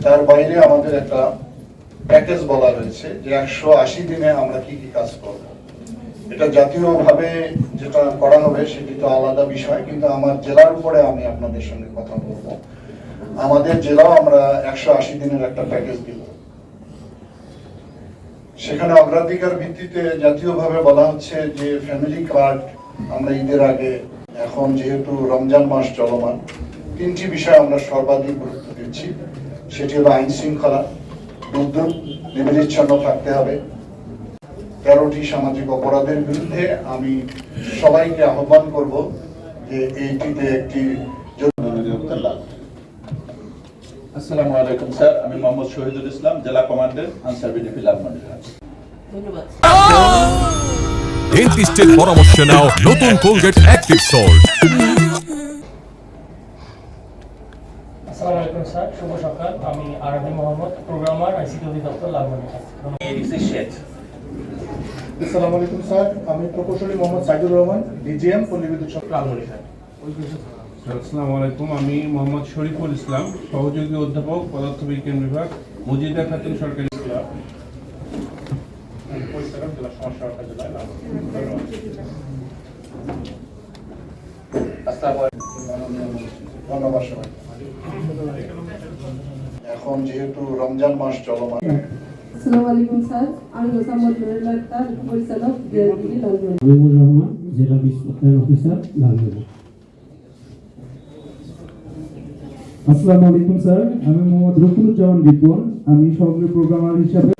তার বাইরে আমাদের একটা প্যাকেজ বলা রয়েছে যে 180 দিনে আমরা কি কি কাজ করব। এটা জাতীয়ভাবে যেটা করা হবে সেটি তো আলাদা বিষয়, কিন্তু আমার জেলার উপরে আমি আপনাদের সঙ্গে কথা বলবো। আমাদের জেলাও আমরা 180 দিনের একটা প্যাকেজ দিব। সেখানে অগ্রাধিকার ভিত্তিতে জাতীয়ভাবে বলা হচ্ছে যে ফ্যামিলি কার্ড আমরা ঈদের আগে, এখন যেহেতু রমজান মাস চলমান, 3টি বিষয় আমরা সর্বাধিক গুরুত্ব দিচ্ছি। সেটি হলো আইন শৃঙ্খলা, দুর্যোগ নির্বিচ্ছিন্ন থাকতে হবে। 13টি সামাজিক অপরাধের বিরুদ্ধে আমি সবাইকে আহ্বান করব যে এইটিতে একটি। আসসালামু আলাইকুম স্যার, আমি মোহাম্মদ শহীদুল ইসলাম, জেলা কমান্ডার আনসার বিডিপি লালমনিরহাট। ধন্যবাদ। ডেন্টিস্টের পরামর্শ নাও নতুন কোলগেট অ্যাক্টিভ সল্ট। আসসালামু আলাইকুম স্যার, শুভ সকাল। আমি আরবি মোহাম্মদ, প্রোগ্রামার, আইসিটি অধিদপ্তর, লালমনিরহাট। আসসালামু আলাইকুম স্যার, আমি প্রকৌশলী মোহাম্মদ সাইদুর রহমান, ডিজিএম পল্লী বিদ্যুৎ সরকার, লালমনিরহাট। আসসালামু আলাইকুম, আমি মোহাম্মদ শরীফুল ইসলাম, সহযোগী অধ্যাপক, পদার্থবিজ্ঞান বিভাগ, মজিদা খাতুন সরকারি স্কুল, পরিচালক, জেলা সমাজ সরকার, জেলায় ধন্যবাদ সবাই। এখন যেহেতু রমজান মাস চলমান। আসসালামু আলাইকুম স্যার, আমি মোসাম্মদ নুরুল্লাহ আক্তার, পরিচালক ডিআরডিবি লালমনিরহাট। হাবিবুর রহমান, জেলা বিশ্ববিদ্যালয় অফিসার, লালমনিরহাট। আসসালামু আলাইকুম স্যার, আমি মোহাম্মদ রফিকুজ্জামান রিপন, আমি সহকারী প্রোগ্রামার হিসাবে।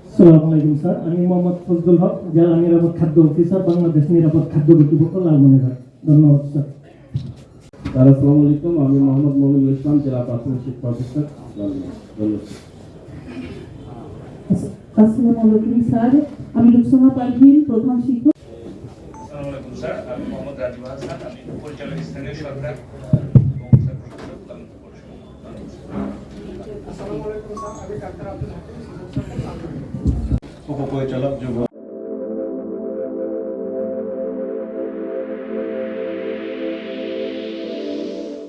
আসসালামু আলাইকুম স্যার, আমি মোহাম্মদ ফজলুল হক, জেলা নিরাপদ খাদ্য অফিসার, বাংলাদেশ নিরাপদ খাদ্য কর্তৃপক্ষ, লালমনিরহাট। ধন্যবাদ স্যার। আসসালামু আলাইকুম, আমি মোহাম্মদ মমিনুল ইসলাম, জেলা প্রাথমিক শিক্ষা অফিসার, ধন্যবাদ। আসসালামু আলাইকুম স্যার, আমি লুকসানা পারভিন, প্রধান শিক্ষক। আসসালামু আলাইকুম স্যার, আমি মোহাম্মদ রাজু হাসান, আমি পরিচালক স্থানীয় সরকার, উপপরিচালক যুব